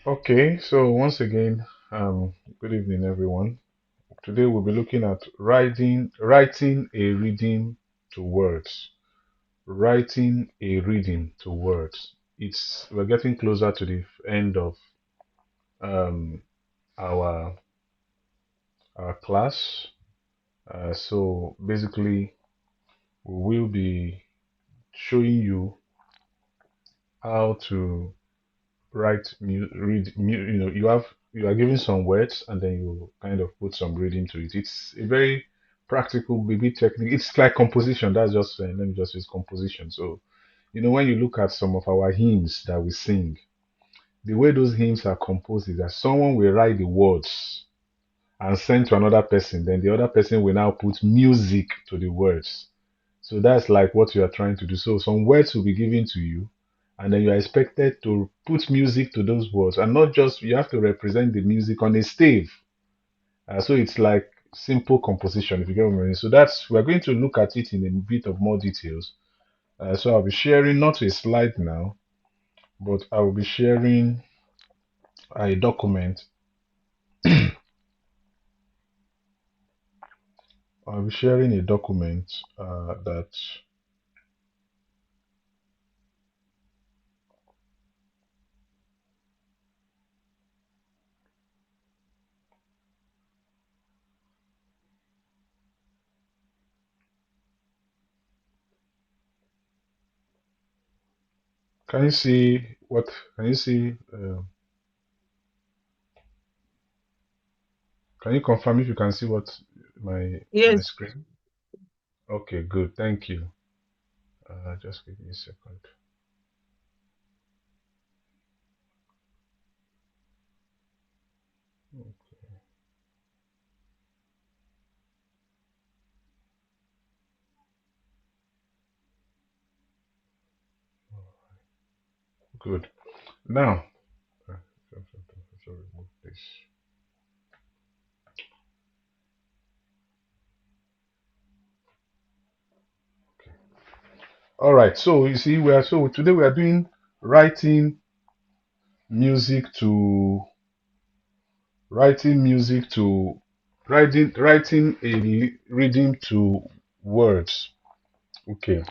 Okay, so once again, good evening, everyone. Today we'll be looking at writing a reading to words. Writing a reading to words. We're getting closer to the end of um, our our class. So basically, we will be showing you how to read. You are given some words and then you kind of put some reading to it. It's a very practical, maybe technique. It's like composition. That's just let me just use composition. So when you look at some of our hymns that we sing, the way those hymns are composed is that someone will write the words and send to another person, then the other person will now put music to the words. So that's like what you are trying to do. So some words will be given to you, and then you are expected to put music to those words, and not just you have to represent the music on a stave. So it's like simple composition, if you get what I mean. So that's we're going to look at it in a bit of more details. So I'll be sharing not a slide now, but I will be sharing a document. I'll be sharing a document that can you see what can you see? Can you confirm if you can see what my Yes. screen? Okay, good. Thank you. Just give me a second. Good. Now, remove this. Okay. All right. So you see, today we are doing writing music to writing music to writing a reading to words. Okay.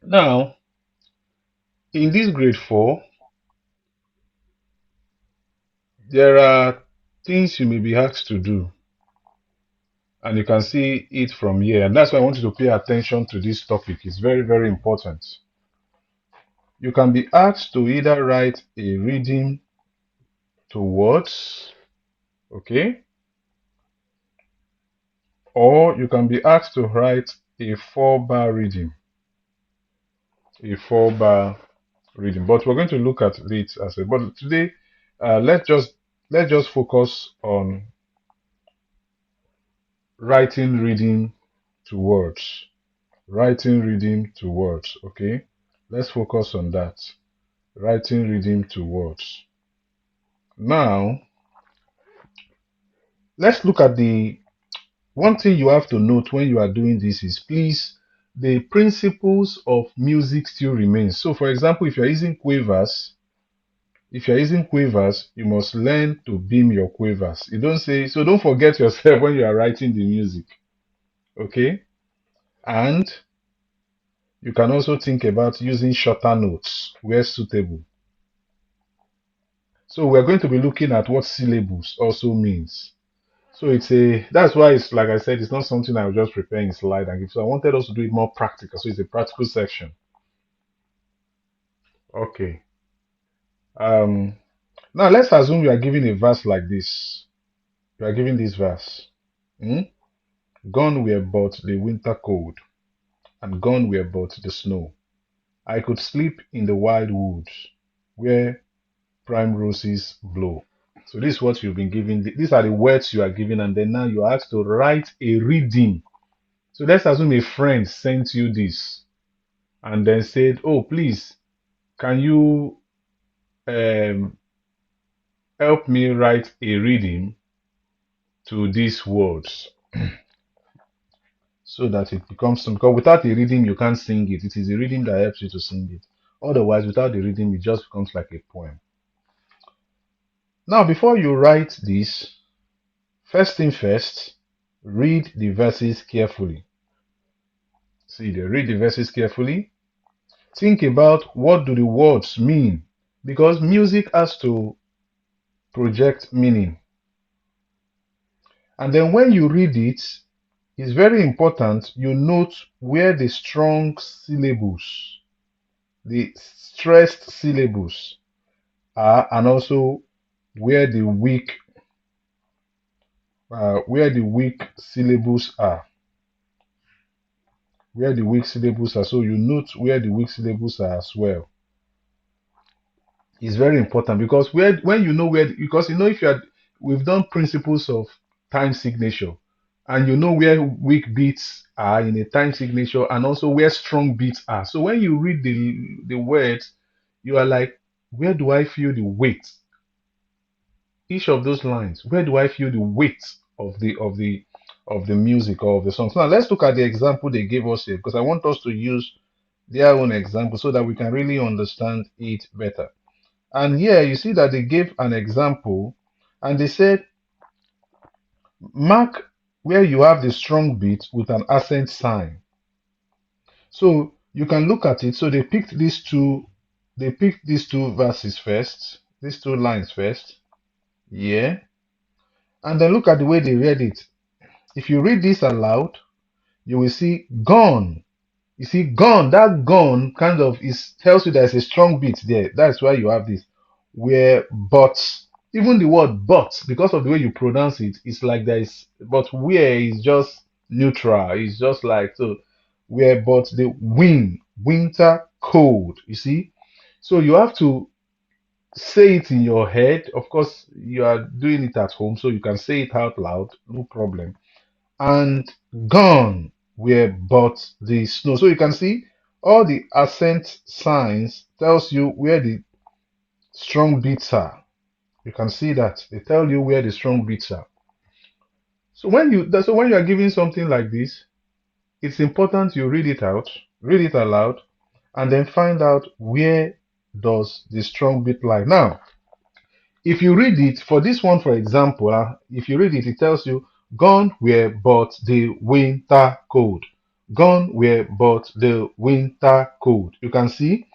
Now, in this grade 4, there are things you may be asked to do, and you can see it from here. And that's why I want you to pay attention to this topic. It's very, very important. You can be asked to either write a reading to words, okay, or you can be asked to write a four-bar reading, a four-bar reading. But we're going to look at it as a. But today, uh, let's just let's just focus on writing reading to words. Writing reading to words, okay? Let's focus on that. Writing reading to words. Now, let's look at the one thing you have to note when you are doing this is please the principles of music still remain. So for example, if you're using quavers, you must learn to beam your quavers. You don't say so don't forget yourself when you are writing the music. Okay? And you can also think about using shorter notes where suitable. So we're going to be looking at what syllables also means. So that's why it's like I said, it's not something I will just prepare in slide and give. So I wanted us to do it more practical. So it's a practical section. Okay. Um Now let's assume you are giving a verse like this. You are giving this verse. Hmm? Gone were but the winter cold, and gone were but the snow. I could sleep in the wild woods where prime roses blow. So this is what you've been given. These are the words you are given, and then now you are asked to write a reading. So let's assume a friend sent you this and then said, "Oh, please, can you um, help me write a reading to these words so that it becomes some?" Because without a reading, you can't sing it. It is a reading that helps you to sing it. Otherwise, without the reading, it just becomes like a poem. Now, before you write this, first thing first, read the verses carefully. See, they read the verses carefully. Think about what do the words mean, because music has to project meaning. And then when you read it, it's very important you note where the strong syllables, the stressed syllables are, and also where the weak syllables are. Where the weak syllables are. So you note where the weak syllables are as well. It's very important because when you know where, because you know, if you are, we've done principles of time signature, and you know where weak beats are in a time signature, and also where strong beats are. So when you read the words, you are like, where do I feel the weight? Each of those lines, where do I feel the weight of the music or of the songs? Now let's look at the example they gave us here, because I want us to use their own example so that we can really understand it better. And here you see that they gave an example, and they said, mark where you have the strong beat with an accent sign. So you can look at it. So they picked these two verses first, these two lines first. Yeah. And then look at the way they read it. If you read this aloud, you will see gone. You see, gone, that gone kind of is tells you there's a strong beat there. That's why you have this. Where but, even the word but, because of the way you pronounce it, it's like there is, but where is just neutral. It's just like, so where but the winter cold, you see. So you have to say it in your head. Of course, you are doing it at home, so you can say it out loud, no problem. And gone were but the snow. So you can see all the accent signs tells you where the strong beats are. You can see that they tell you where the strong beats are. So when you are giving something like this, it's important you read it out, read it aloud, and then find out where does the strong beat lie. Now, if you read it, for this one, for example, if you read it, it tells you, gone were but the winter cold. Gone were but the winter cold. You can see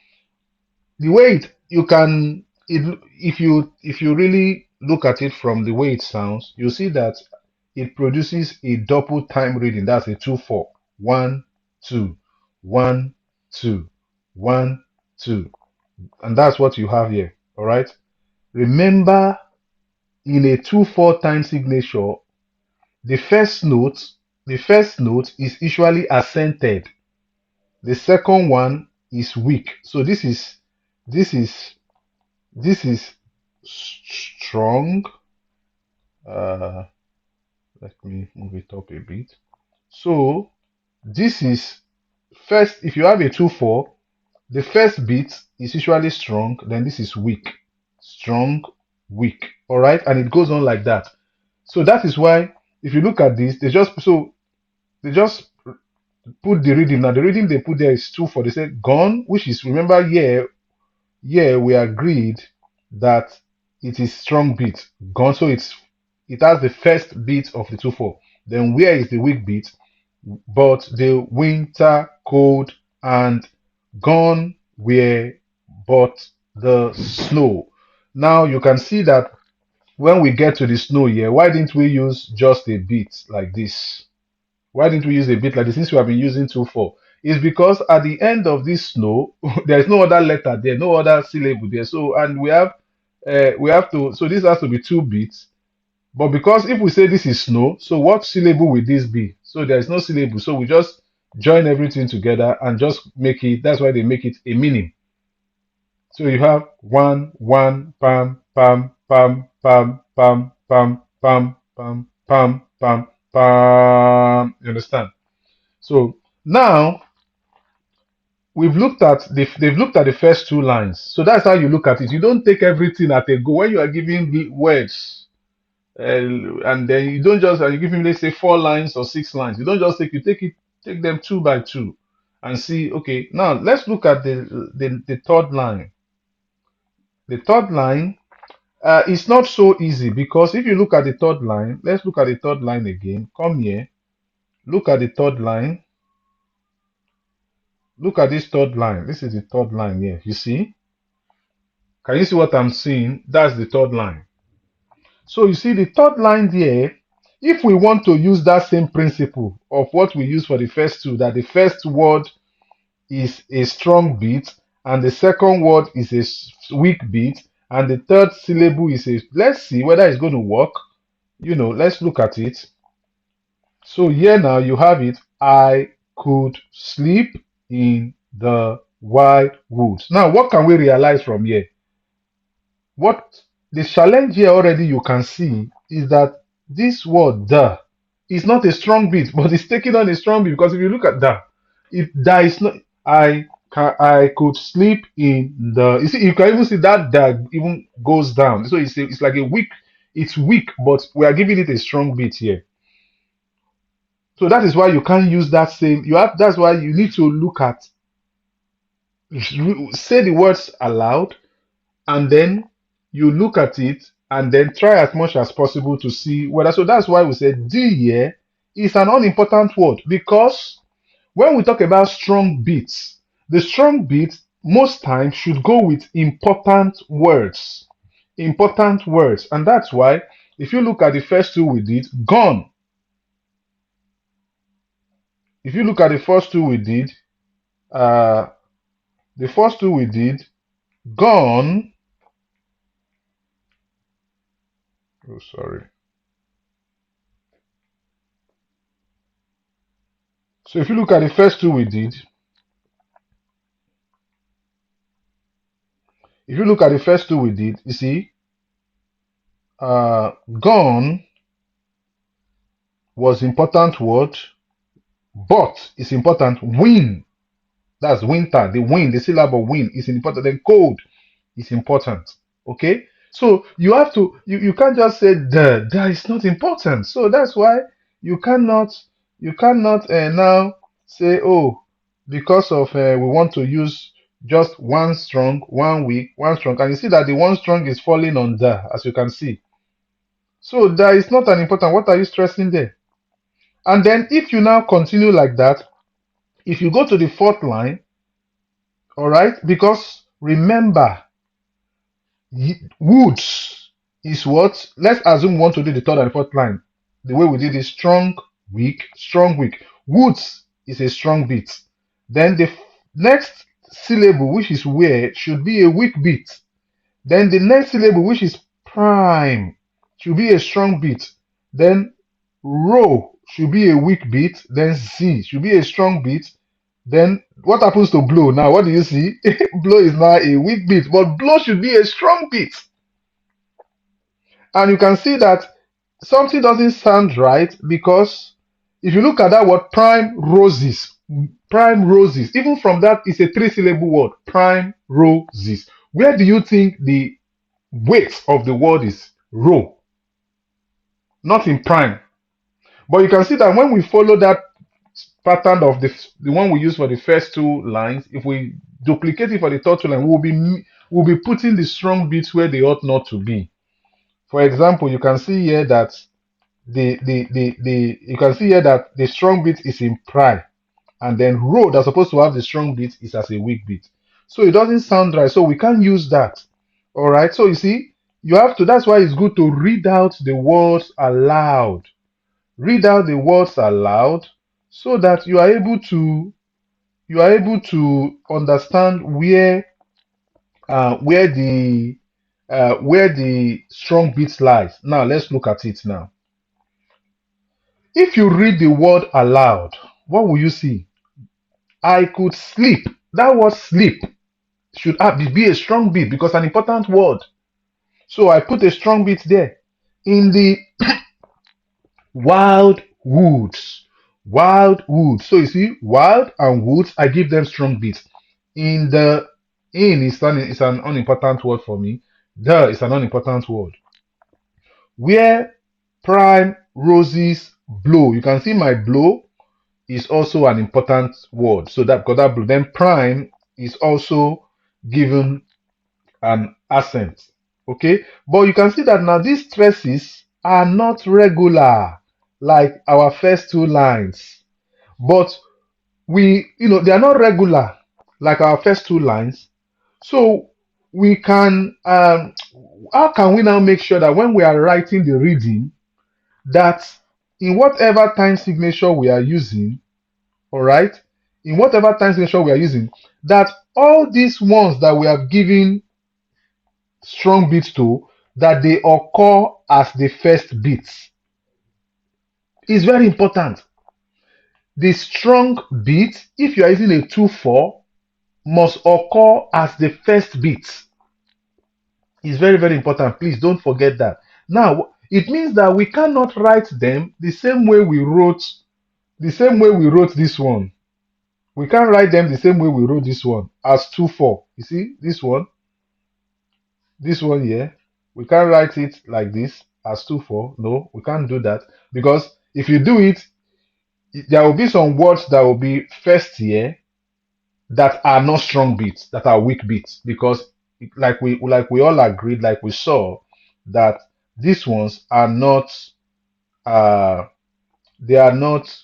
the way you can, if you really look at it from the way it sounds, you see that it produces a double time reading. That's a 2/4. 1, 2, 1, 2, 1, 2. And that's what you have here. All right. Remember, in a 2/4 time signature, the first note is usually accented. The second one is weak. So this is this is strong. Uh, Let me move it up a bit. So this is first. If you have a 2/4, the first beat is usually strong. Then this is weak, strong, weak. All right, and it goes on like that. So that is why, if you look at this, they just put the reading. Now the reading they put there is 2/4. They said gone, which is, remember, yeah, we agreed that it is strong beat. Gone, so it has the first beat of the 2/4. Then where is the weak beat? But the winter cold, and gone where but the snow. Now you can see that when we get to the snow here, why didn't we use just a beat like this? Why didn't we use a bit like this since we have been using 2/4? It's because at the end of this snow, there is no other letter there, no other syllable there. So, and we have to, so this has to be 2 beats. But because if we say this is snow, so what syllable will this be? So there is no syllable. So we just join everything together and just make it. That's why they make it a meaning. So you have one, one, pam, pam, pam, pam, pam, pam, pam, pam, pam, pam, pam. You understand? So now they've looked at the first two lines. So that's how you look at it. You don't take everything at a go when you are giving the words, and then you don't just, you give him, let's say, 4 lines or 6 lines. You don't just take them two by two, and see. Okay, now let's look at the third line. The third line, It's not so easy because if you look at the third line, let's look at the third line again. Come here. Look at the third line. Look at this third line. This is the third line here. You see? Can you see what I'm seeing? That's the third line. So you see the third line there. If we want to use that same principle of what we use for the first two, that the first word is a strong beat and the second word is a weak beat and the third syllable is a, let's see whether it's going to work. Let's look at it. So here now you have it. I could sleep in the wild woods. Now, what can we realize from here? What the challenge here already you can see is that this word "the" is not a strong beat, but it's taking on a strong beat because if you look at "the," if "the" is not, I could sleep in the. You see, you can even see that "the" even goes down. So it's like a weak. It's weak, but we are giving it a strong beat here. So that is why you can't use that same. You have. That's why you need to look at, say the words aloud, and then you look at it, and then try as much as possible to see whether. So that's why we said D here is an unimportant word because when we talk about strong beats, the strong beat most times should go with important words. Important words, and that's why if you look at the first two we did, gone. If you look at the first two we did, uh, the first two we did, gone. Oh, sorry. So if you look at the first two we did, if you look at the first two we did, you see, gone was important word, but it's important. Win, that's winter. The win, the syllable win is important. Then cold is important. Okay, so you have to you can't just say the is not important. So that's why you cannot now say, oh, because of we want to use just one strong, one weak, one strong, and you see that the one strong is falling on the, as you can see. So that is not an important. What are you stressing there? And then if you now continue like that, if you go to the fourth line, all right, because remember, woods is what? Let's assume we want to do the third and fourth line. The way we did is strong, weak, strong, weak. Woods is a strong beat. Then the next syllable, which is where, should be a weak beat. Then the next syllable, which is prime, should be a strong beat. Then row should be a weak beat. Then Z should be a strong beat. Then what happens to blow? Now, what do you see? Blow is now a weak beat, but blow should be a strong beat. And you can see that something doesn't sound right because if you look at that word prime roses, even from that, it's a three-syllable word, prime roses. Where do you think the weight of the word is? Row, not in prime. But you can see that when we follow that pattern of the one we use for the first two lines, if we duplicate it for the third two line, we'll be putting the strong beats where they ought not to be. For example, you can see here that you can see here that the strong beat is in prime, and then row that's supposed to have the strong beat is as a weak beat. So it doesn't sound right. So we can't use that. All right. So you see, you have to. That's why it's good to read out the words aloud. Read out the words aloud so that you are able to understand where the strong beat lies. Now let's look at it now. If you read the word aloud, what will you see? I could sleep. That word sleep should be a strong beat because an important word. So I put a strong beat there. In the wild woods. Wild woods. So you see, wild and woods, I give them strong beats. In the in is an unimportant word for me. The is an unimportant word. Where prime roses blow. You can see my blow is also an important word. So that because that blow, then prime is also given an accent. Okay, but you can see that now these stresses are not regular like our first two lines, but they are not regular like our first two lines. So we can how can we now make sure that when we are writing the reading, that in whatever time signature we are using, all right, in whatever time signature we are using, that all these ones that we have given strong beats to, that they occur as the first beats is very important. The strong beat, if you are using a 2/4, must occur as the first beat. Is very, very important. Please don't forget that. Now, it means that we cannot write them the same way we wrote this one. We can't write them the same way we wrote this one as 2/4. You see this one here. We can't write it like this as 2/4. No, we can't do that, because if you do it, there will be some words that will be first here that are not strong beats, that are weak beats, because like we all agreed, like we saw, that these ones are not uh they are not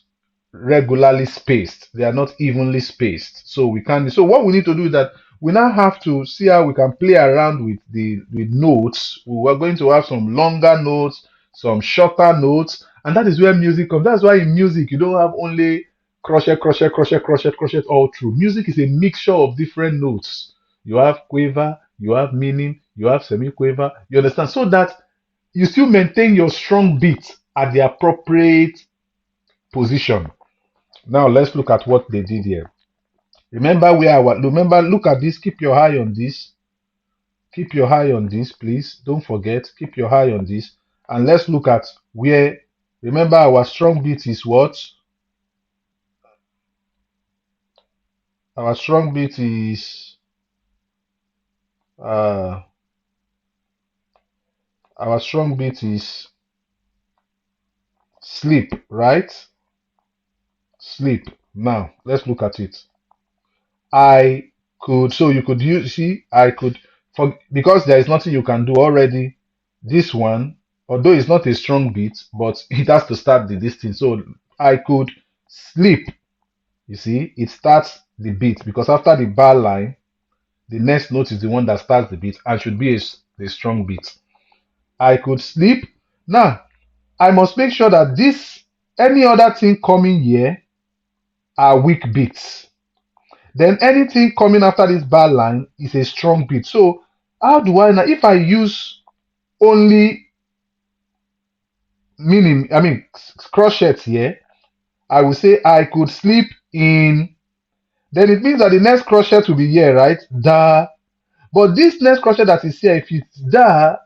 regularly spaced. They are not evenly spaced. So we can. So what we need to do is that we now have to see how we can play around with the notes. We are going to have some longer notes, some shorter notes, and that is where music comes. That's why in music you don't have only crochet, crochet, crochet, crochet, crochet all through. Music is a mixture of different notes. You have quaver, you have meaning, you have semi-quaver. You understand? So that you still maintain your strong beat at the appropriate position. Now let's look at what they did here. Remember, look at this. Keep your eye on this. Keep your eye on this, please. Don't forget. Keep your eye on this. And let's look at where. Remember, our strong beat is what? Our strong beat is uh our strong beat is sleep, right? Sleep. Now let's look at it. I could, so you could use, see, I could, because there is nothing you can do already. This one, although it's not a strong beat, but it has to start the distance. So I could sleep. You see, it starts the beat, because after the bar line, the next note is the one that starts the beat and should be a strong beat. I could sleep. Now, I must make sure that any other thing coming here are weak beats. Then anything coming after this bar line is a strong beat. So how do I now, if I use only crochet here, I will say I could sleep in. Then it means that the next crochet will be here, right? Da. But this next crochet that is here, if it's da,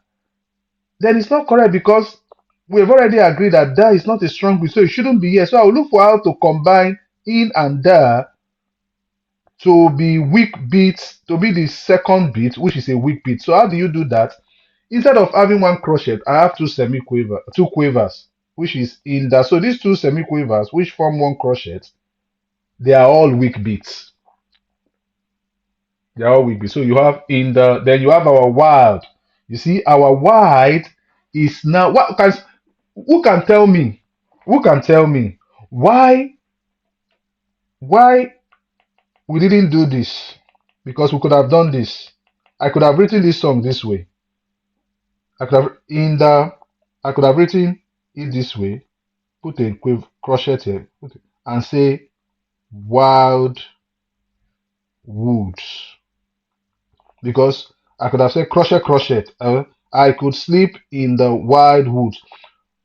then it's not correct, because we've already agreed that da is not a strong beat, so it shouldn't be here. So I will look for how to combine in and da to be weak beats, to be the second beat, which is a weak beat. So how do you do that? Instead of having one crochet, I have two quavers, which is in that. So these two semi-quavers, which form one crochet, they are all weak beats. They are all weak beats. So you have then you have our wild. You see, our wide is now, who can tell me? Who can tell me why we didn't do this? Because we could have done this. I could have written this song this way. I could have in the I could have written it this way, put a crochet here, and say wild woods, because I could have said crochet crochet. I could sleep in the wild woods.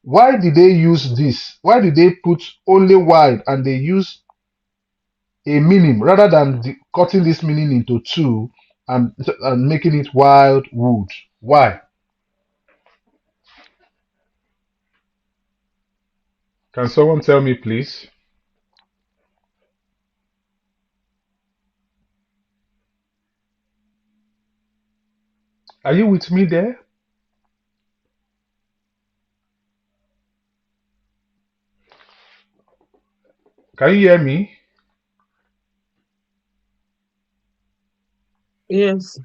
Why did they use this? Why did they put only wild and they use a meaning rather than cutting this meaning into two and making it wild wood? Why? Can someone tell me, please? Are you with me there? Can you hear me? Yes.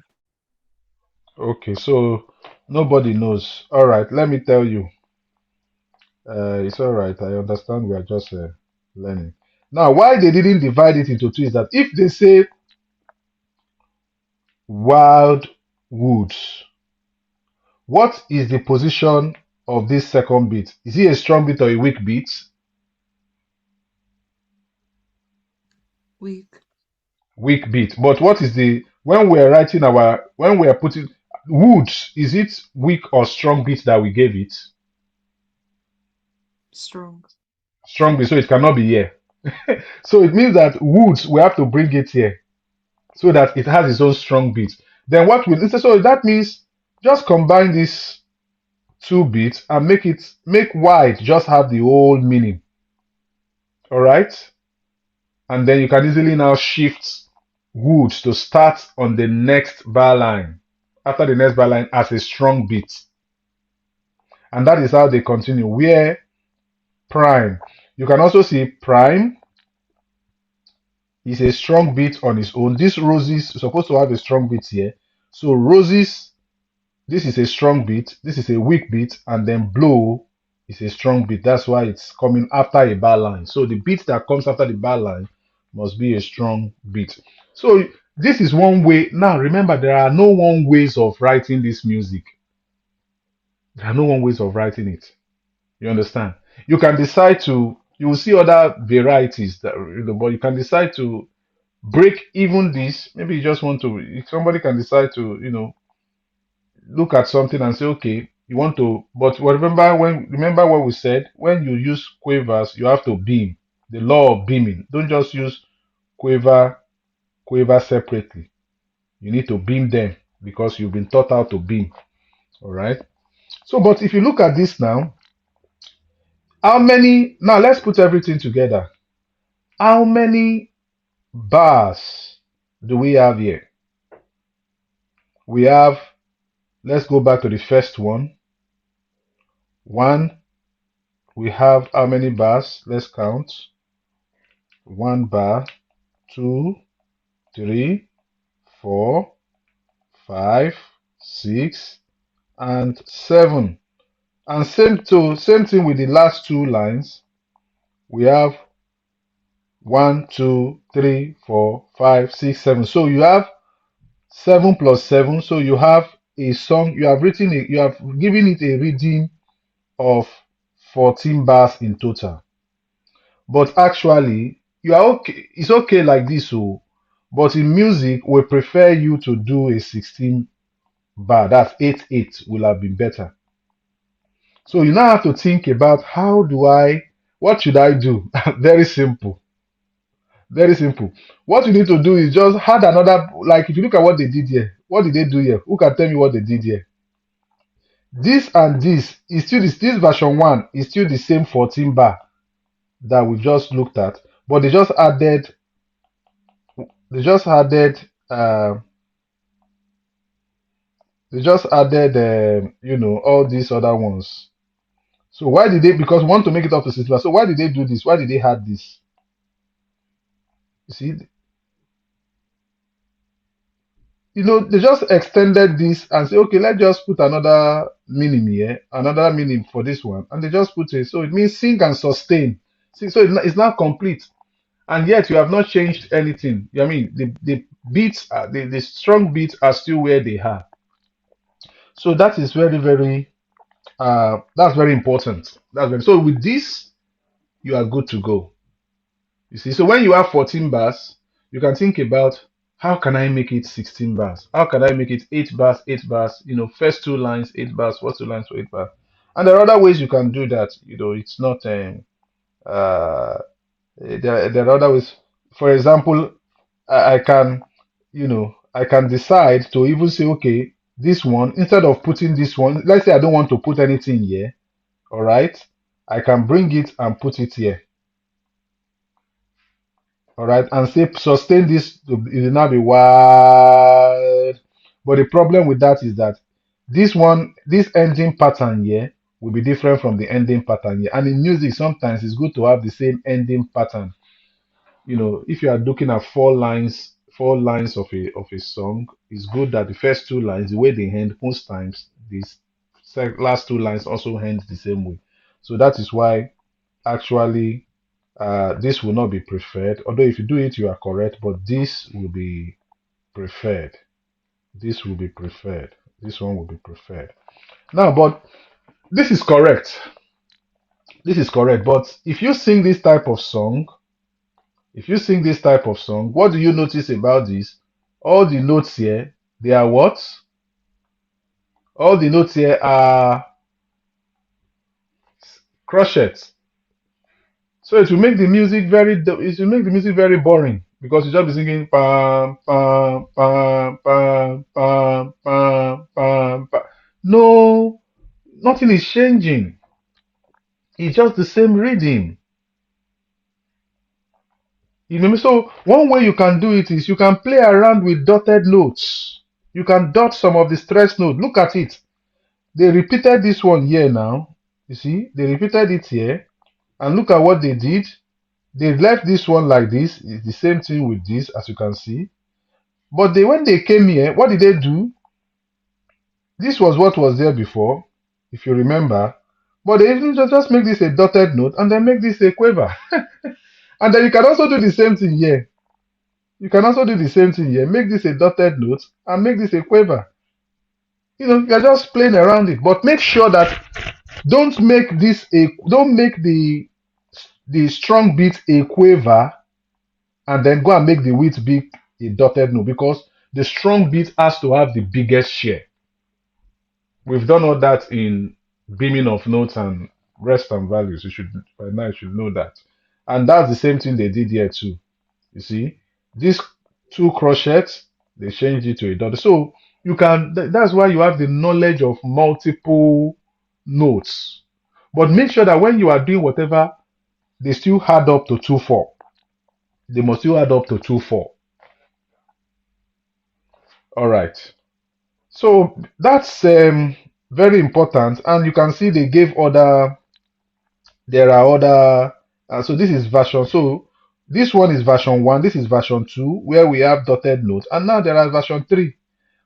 Okay, so nobody knows. All right, let me tell you. It's all right. I understand. We are just learning. Now, why they didn't divide it into two is that if they say wild woods, what is the position of this second beat? Is it a strong beat or a weak beat? Weak. Weak beat. But what is the when we are writing our when we are putting woods? Is it weak or strong beat that we gave it? Strong. Strong beat, so it cannot be here. So it means that woods we have to bring it here so that it has its own strong beat. Then what will so that means just combine these two beats and make wide just have the whole meaning. All right, and then you can easily now shift wood to start on the next bar line after the next bar line as a strong beat, and that is how they continue. Where prime, you can also see prime is a strong beat on its own. This roses is supposed to have a strong beat here, so roses. This is a strong beat, this is a weak beat, and then blow is a strong beat. That's why it's coming after a bar line. So the beat that comes after the bar line must be a strong beat. So this is one way. Now remember, there are no one ways of writing this music. There are no one ways of writing it. You understand? You can decide to, you will see other varieties that, but you can decide to break even this. Maybe you just want to, if somebody can decide to, look at something and say, okay, you want to, but remember what we said, when you use quavers, you have to beam. The law of beaming. Don't just use quaver, quaver separately. You need to beam them because you've been taught how to beam. All right. So, but if you look at this now, how many, now let's put everything together. How many bars do we have here? We have, let's go back to the first one. One, we have how many bars? Let's count. One bar, two, three, four, five, six, and seven. And same thing with the last two lines. We have one, two, three, four, five, six, seven. So you have seven plus seven. So you have a song. You have written it. You have given it a reading of 14 bars in total. But actually, you are okay. It's okay like this, so. But in music, we prefer you to do a 16 bar. That's 8/8 will have been better. So you now have to think about what should I do? Very simple. Very simple. What you need to do is just add another, like if you look at what they did here, what did they do here? Who can tell me what they did here? This and this is still this version one is still the same 14 bar that we just looked at, but they just added uh, all these other ones. So why did they? Because we want to make it up to 60. So why did they do this? Why did they add this? You see, they just extended this and say, okay, let's just put another meaning here, another meaning for this one, and they just put it. So it means sing and sustain. See, so it's not complete, and yet you have not changed anything. I mean, the beats, the strong beats are still where they are. So that is very, very, that's very important. So with this, you are good to go. You see, so when you have 14 bars, you can think about how can I make it 16 bars? How can I make it 8 bars, 8 bars? First two lines, 8 bars, first two lines for 8 bars. And there are other ways you can do that. It's not, there are other ways. For example, I can, I can decide to even say, okay, this one, instead of putting this one, let's say I don't want to put anything here, all right? I can bring it and put it here. All right, and say sustain this to it will now be wide. But the problem with that is that this ending pattern here will be different from the ending pattern here. And in music, sometimes it's good to have the same ending pattern. If you are looking at four lines, four lines of a song, it's good that the first two lines, the way they end, most times these last two lines also end the same way. So that is why actually this will not be preferred. Although if you do it, you are correct, but this will be preferred. This will be preferred. This one will be preferred. Now, but this is correct. This is correct. But if you sing this type of song, if you sing this type of song, what do you notice about this? All the notes here, they are what? All the notes here are crochets. So it will make the music it will make the music very boring because you just be singing pam pam pam pam pam pam pam pam. No, nothing is changing. It's just the same rhythm. You know, so one way you can do it is you can play around with dotted notes. You can dot some of the stress notes. Look at it. They repeated this one here now. You see, they repeated it here. And look at what they did. They left this one like this. It's the same thing with this, as you can see. But when they came here, what did they do? This was what was there before, if you remember. But they even just make this a dotted note and then make this a quiver. And then you can also do the same thing here. You can also do the same thing here. Make this a dotted note and make this a quiver. You know, you're just playing around it. But make sure that don't make the strong beat a quiver and then go and make the weak beat a dotted note because the strong beat has to have the biggest share. We've done all that in beaming of notes and rest and values. You should by now you should know that. And that's the same thing they did here too. You see, these two crochets, they changed it to a dot. So you can that's why you have the knowledge of multiple notes. But make sure that when you are doing whatever, they still add up to 2/4. They must still add up to 2/4. All right. So that's very important. And you can see they gave other, there are other, so this is version. So this one is version 1, this is version 2, where we have dotted notes. And now there are version 3.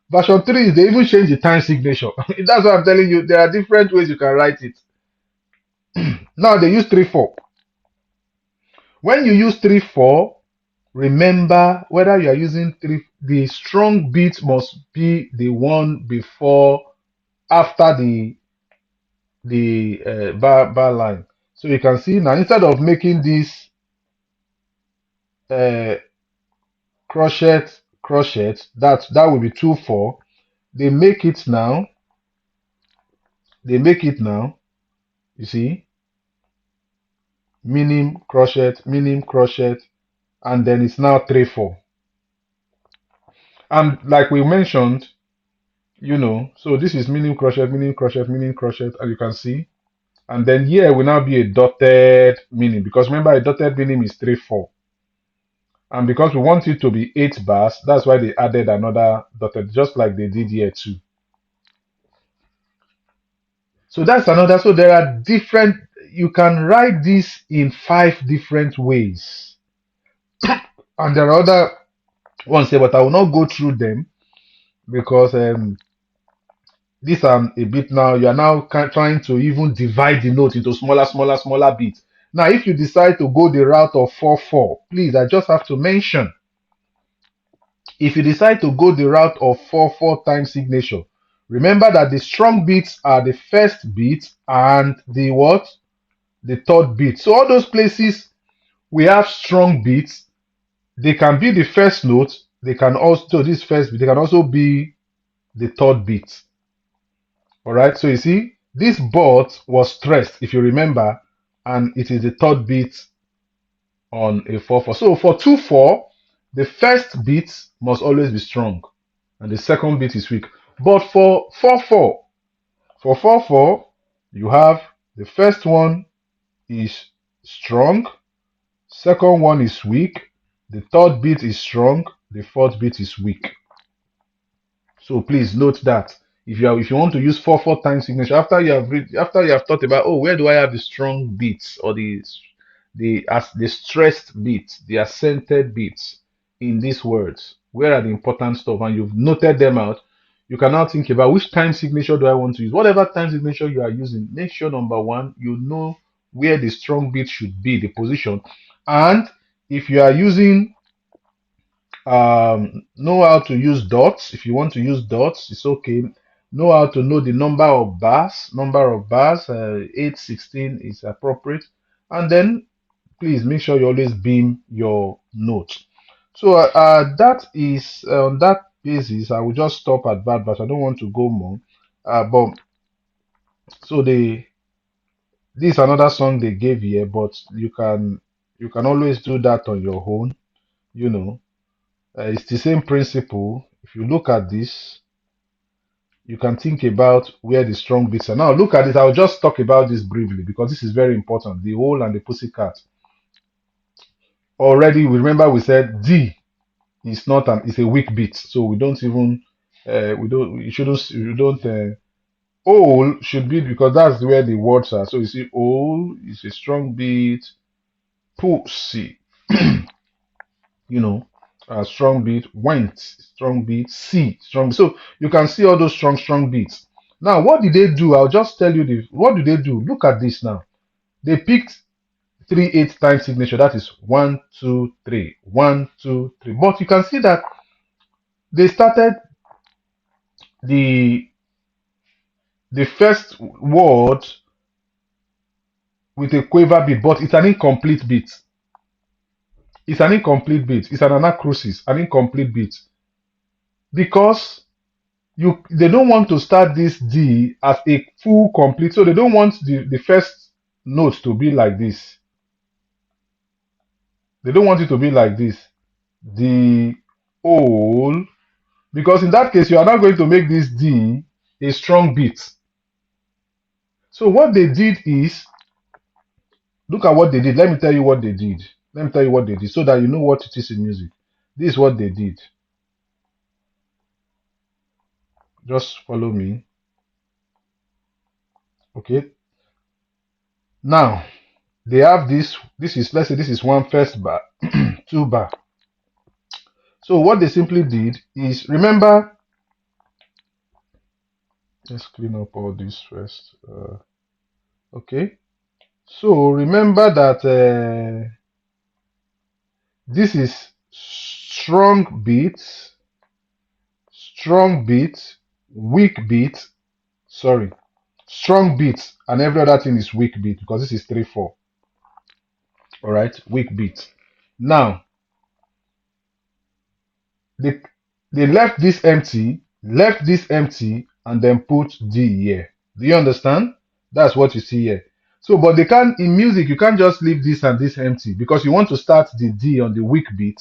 Version 3 is they even change the time signature. That's what I'm telling you. There are different ways you can write it. Now they use 3/4. When you use 3/4, remember whether you are using 3, the strong beat must be the one before, after the bar line. So you can see now, instead of making this uh, crochet, that will be 2/4. They make it now. They make it now. You see, minim crochet, and then it's now 3/4. And like we mentioned, you know, so this is minim crochet, and you can see. And then here will now be a dotted minim because remember a dotted minim is 3/4. And because we want it to be 8 bars, that's why they added another dotted, just like they did here too. So that's another. So there are different, you can write this in 5 different ways. And there are other ones here, but I will not go through them because these are a bit now, you are now trying to even divide the note into smaller bits. Now, if you decide to go the route of 4/4, please, I just have to mention, if you decide to go the route of 4/4 time signature, remember that the strong beats are the first beat and the what? The third beat. So all those places we have strong beats, they can be the first note, they can also, this first beat, they can also be the third beat. All right, so you see, this but was stressed, if you remember, and it is the third beat on a 4/4. So for 2/4, the first beat must always be strong, and the second beat is weak. But for 4/4, you have the first one is strong, second one is weak, the third beat is strong, the fourth beat is weak. So please note that if you want to use 4/4 time signature after you have thought about, oh, where do I have the strong beats or the stressed beats, the accented beats, in these words? Where are the important stuff? And you've noted them out. You can now think about which time signature do I want to use. Whatever time signature you are using, make sure number one, you know where the strong beat should be, the position. And if you are using know how to use dots. If you want to use dots, it's okay. Know how to know the number of bars, 8, 16 is appropriate. And then please make sure you always beam your notes. So that is on that basis, I will just stop at that, but I don't want to go more. But so this is another song they gave here, but you can always do that on your own. You know, it's the same principle. If you look at this, you can think about where the strong beats are. Now look at it. I'll just talk about this briefly because this is very important. The whole and the pussycat. Already, we remember we said D is not an it's a weak beat, so we don't even we don't you shouldn't you don't all should be because that's where the words are. So you see, all is a strong beat. Pussy, you know, strong beat. Went, strong beat. C, strong. So you can see all those strong beats. Now, what did they do? I'll just tell you the what do they do? Look at this now. They picked 3/8 time signature. That is 1, 2, 3, 1, 2, 3. But you can see that they started the the first word with a quiver beat, but it's an incomplete beat. It's an incomplete beat. It's an anacrusis, an incomplete beat. Because they don't want to start this D as a full complete. So they don't want the first note to be like this. They don't want it to be like this. The all, because in that case you are not going to make this D a strong beat. So what they did is, look at what they did. Let me tell you what they did. Let me tell you what they did so that you know what it is in music. This is what they did. Just follow me. Okay. Now they have this. This is, let's say this is one first bar, two bar. So what they simply did is, remember, let's clean up all this first. Okay. So remember that this is strong beat, weak beat. Sorry, strong beat, and every other thing is weak beat because this is 3/4. All right, weak beat. Now they left this empty, and then put D here. Do you understand? That's what you see here. So, but they can't in music. You can't just leave this and this empty because you want to start the D on the weak beat,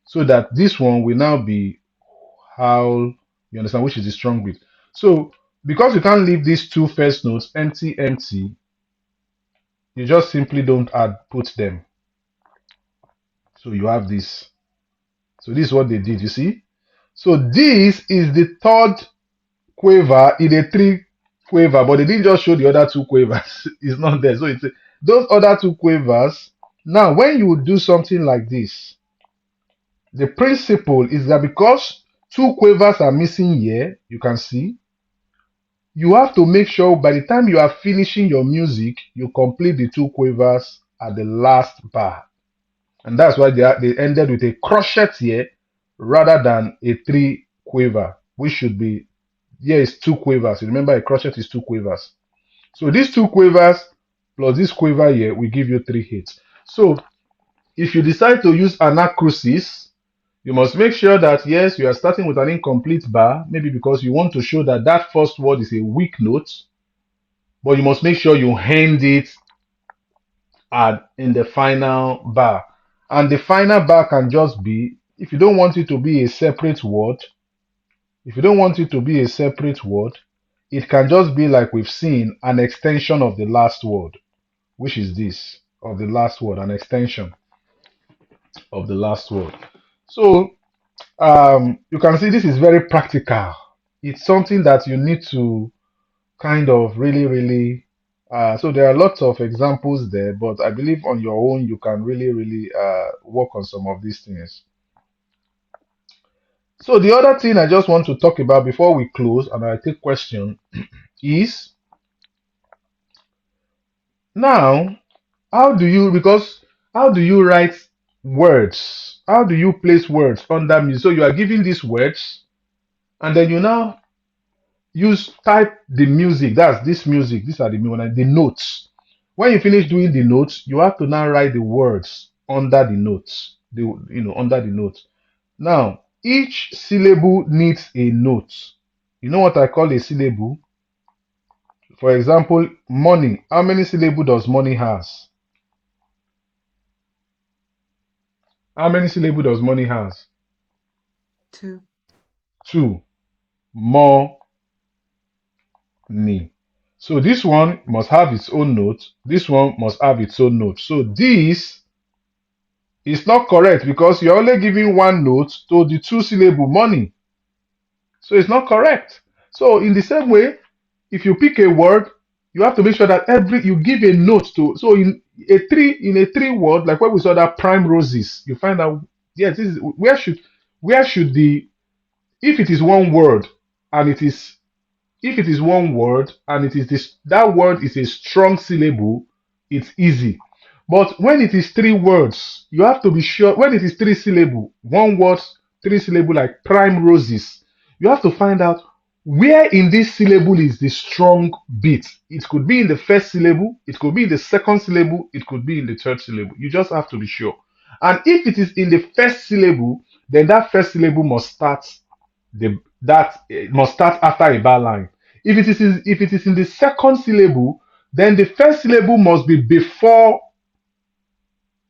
so that this one will now be how you understand, which is the strong beat. So, because you can't leave these two first notes empty, you just simply don't add put them. So you have this. So this is what they did. You see. So this is the third quiver in a three quiver, but they didn't just show the other two quavers. It's not there. So it's those other two quavers. Now, when you do something like this, the principle is that because two quavers are missing here, you can see, you have to make sure by the time you are finishing your music, you complete the two quavers at the last bar. And that's why they ended with a crochet here rather than a three quiver, which should be, here is two quavers. Remember, a crochet is two quavers. So these two quavers plus this quiver here will give you 3/8. So if you decide to use anacrusis, you must make sure that yes, you are starting with an incomplete bar, maybe because you want to show that that first word is a weak note, but you must make sure you end it in the final bar. And the final bar can just be, if you don't want it to be a separate word, if you don't want it to be a separate word, it can just be like we've seen, an extension of the last word, which is this, of the last word, an extension of the last word. So you can see this is very practical. It's something that you need to kind of really. So there are lots of examples there, but I believe on your own you can really work on some of these things. So the other thing I just want to talk about before we close and I take question is now how do you write words? How do you place words under music? So you are giving these words and then you now use type the music. That's this music. These are the notes. When you finish doing the notes, you have to now write the words under the notes. Under the notes. Now, each syllable needs a note. You know what I call a syllable? For example, money. How many syllable does money has? How many syllable does money has? Two. Two. More ni. So this one must have its own note. This one must have its own note. So this is not correct because you're only giving one note to the two syllable money. So it's not correct. So in the same way, if you pick a word, you have to make sure that every you give a note to. So in a three word, like when we saw that prime roses, you find out yes, this is where should the if it is one word and it is if it is one word and it is this that word is a strong syllable, it's easy. But when it is three words, you have to be sure when it is three syllable, one word, three syllable like prime roses, you have to find out where in this syllable is the strong bit. It could be in the first syllable, it could be in the second syllable, it could be in the third syllable. You just have to be sure. And if it is in the first syllable, then that first syllable must start that must start after a bar line. If it is in the second syllable, then the first syllable must be before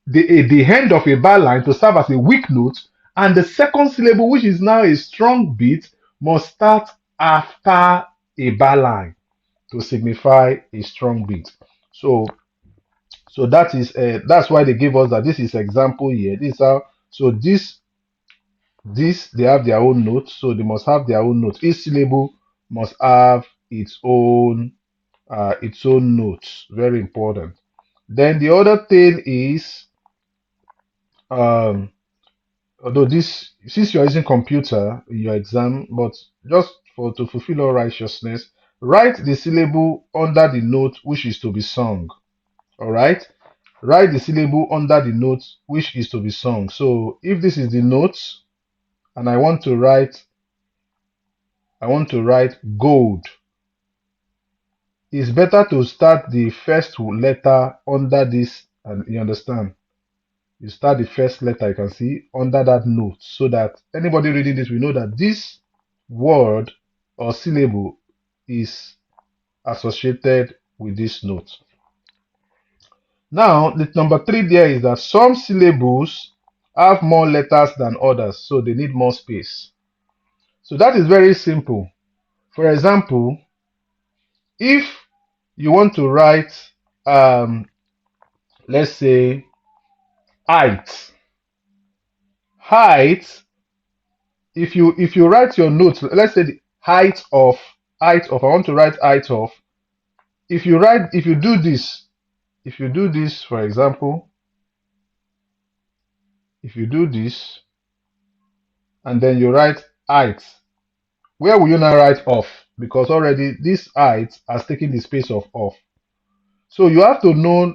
the end of a bar line to serve as a weak note, and the second syllable, which is now a strong beat, must start after a bar line to signify a strong beat. So that's why they give us that this is example here. This is how so this they have their own notes, so they must have their own notes. Each syllable must have its own notes. Very important. Then the other thing is um although this since you're using computer in your exam, but just for to fulfill all righteousness, write the syllable under the note which is to be sung. All right. Write the syllable under the note which is to be sung. So if this is the note and I want to write gold. It's better to start the first letter under this, and you understand. You start the first letter, you can see, under that note, so that anybody reading this will know that this word or syllable is associated with this note. Now, the number three there is that some syllables have more letters than others, so they need more space. So that is very simple. For example, if you want to write, let's say, height, height. If you write your notes, let's say the height of. I want to write height of. If you do this, for example, if you do this, and then you write height, where will you now write off? Because already this height has taken the space of off. So you have to know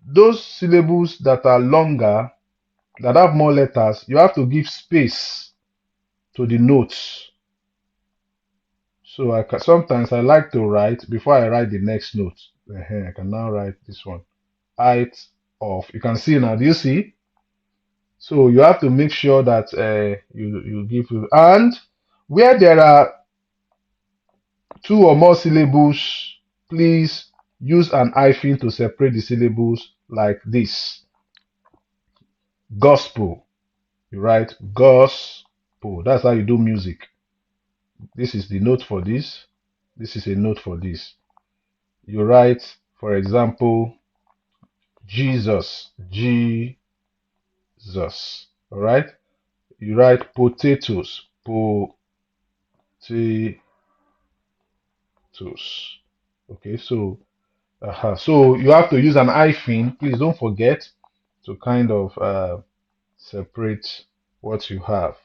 those syllables that are longer, that have more letters, you have to give space to the notes. So sometimes I like to write before I write the next note. I can now write this one. Height of. You can see now. Do you see? So you have to make sure that you give and where there are two or more syllables, please use an hyphen to separate the syllables like this. Gospel. You write gospel. That's how you do music. This is the note for this. This is a note for this. You write, for example, Jesus, Jesus. All right. You write potatoes, potatoes. Okay. So you have to use an hyphen. Please don't forget to kind of separate what you have.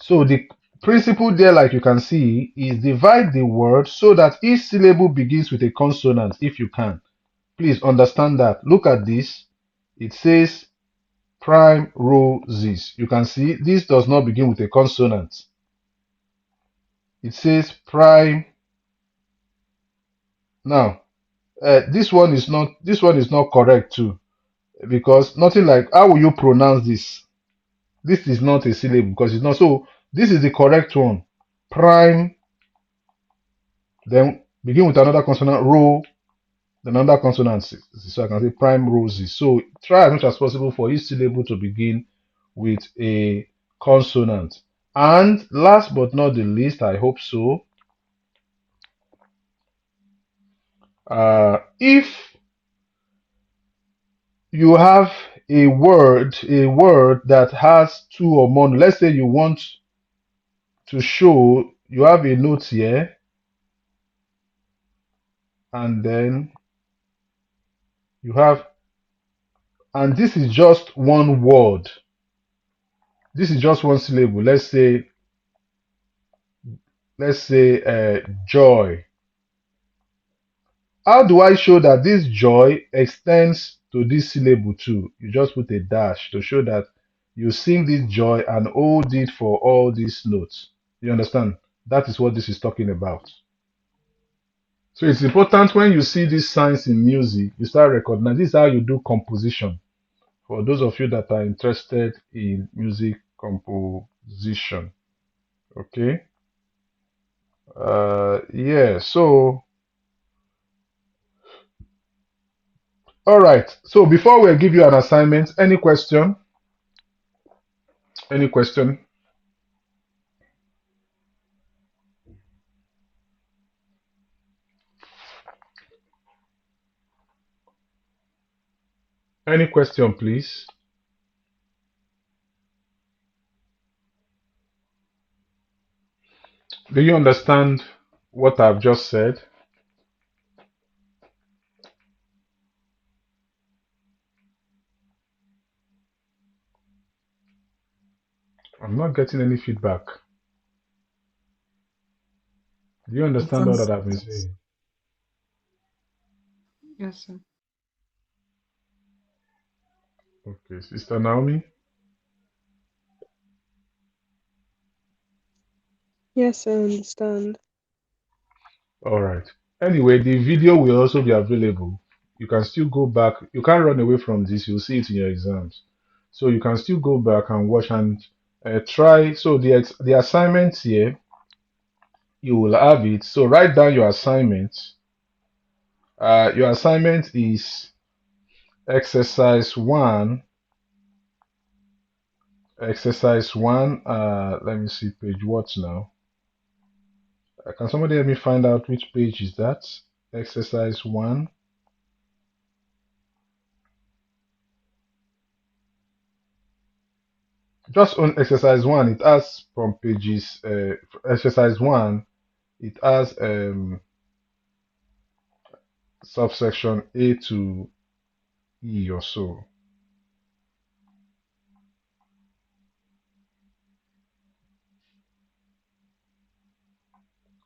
So the principle there, like you can see, is divide the word so that each syllable begins with a consonant if you can. Please understand that. Look at this. It says prime roses. You can see this does not begin with a consonant. It says prime. Now, this one is not correct too, because nothing like how will you pronounce this? This is not a syllable because it's not. So this is the correct one. Prime, then begin with another consonant, ro, then another consonant. So I can say prime roses. So try as much as possible for each syllable to begin with a consonant. And last but not the least, I hope so. If you have a word that has two or more, let's say you want to show you have a note here, and then you have, and this is just one word. This is just one syllable. Let's say joy. How do I show that this joy extends to this syllable too? You just put a dash to show that you sing this joy and hold it for all these notes. You understand? That is what this is talking about. So it's important when you see these signs in music, you start recognizing this is how you do composition. For those of you that are interested in music composition. Okay. Yeah. So, all right. So before we give you an assignment, any question? Any question? Any question, please? Do you understand what I've just said? I'm not getting any feedback. Do you It understand all sounds. that I've been saying? Yes, sir. Okay, Sister Naomi? Yes, I understand. All right. Anyway, the video will also be available. You can still go back. You can't run away from this. You'll see it in your exams. So you can still go back and watch and try. So the assignment here, you will have it. So write down your assignment. Your assignment is exercise one. Exercise one. Let me see page what now. Can somebody help me find out which page is that? Exercise one. Just on exercise one, it has from pages. Exercise one, it has subsection A to E or so.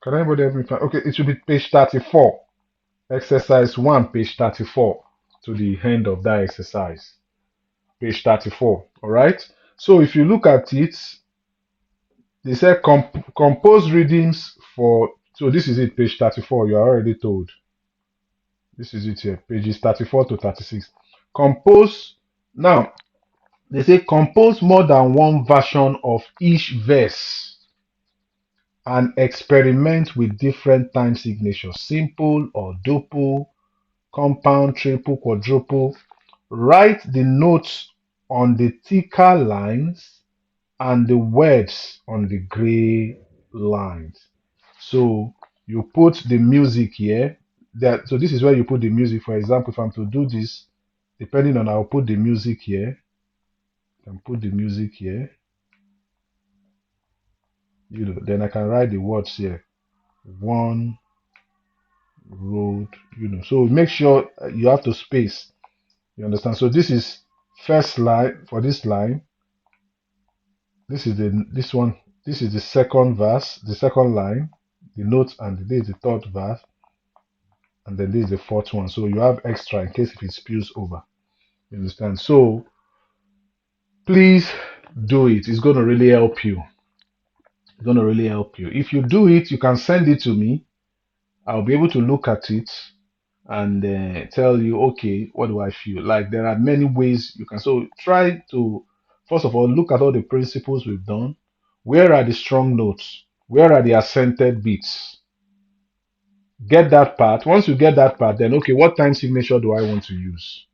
Can anybody help me find? Okay, it should be page 34. Exercise one, page 34 to the end of that exercise. Page 34. All right. So if you look at it, they say compose readings for. So this is it, page 34. You are already told. This is it here, pages 34 to 36. Compose. Now, they say compose more than one version of each verse and experiment with different time signatures, simple or duple, compound, triple, quadruple. Write the notes on the thicker lines and the words on the gray lines. So you put the music here. So this is where you put the music. For example, if I'm to do this, depending on I'll put the music here. I can put the music here. Then I can write the words here. One road, So make sure you have to space. You understand? So this is first line for this line. This is this one. This is the second verse, the second line, the note, and this is the third verse, and then this is the fourth one. So you have extra in case if it spills over. You understand? So please do it. It's going to really help you. It's going to really help you. If you do it, you can send it to me. I'll be able to look at it and tell you, okay, what do I feel? Like there are many ways you can. So try to, first of all, look at all the principles we've done. Where are the strong notes? Where are the accented beats? Get that part. Once you get that part, then okay, what time signature do I want to use?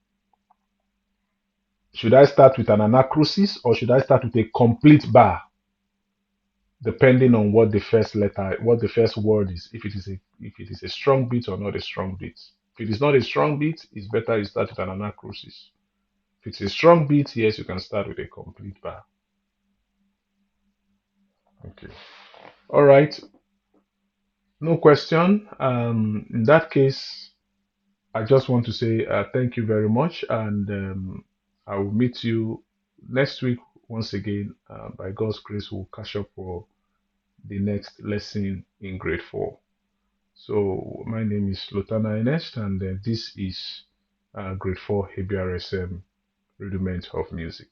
Should I start with an anacrusis or should I start with a complete bar? Depending on what the first letter, what the first word is, if it is a strong beat or not a strong beat. If it is not a strong beat, it's better you start with an anacrusis. If it's a strong beat, yes, you can start with a complete bar. Okay. All right. No question. In that case, I just want to say thank you very much, and I will meet you next week once again. By God's grace, we'll catch up for the next lesson in grade 4. So my name is Lotana Ernest, and this is grade 4 ABRSM Rudiment of Music.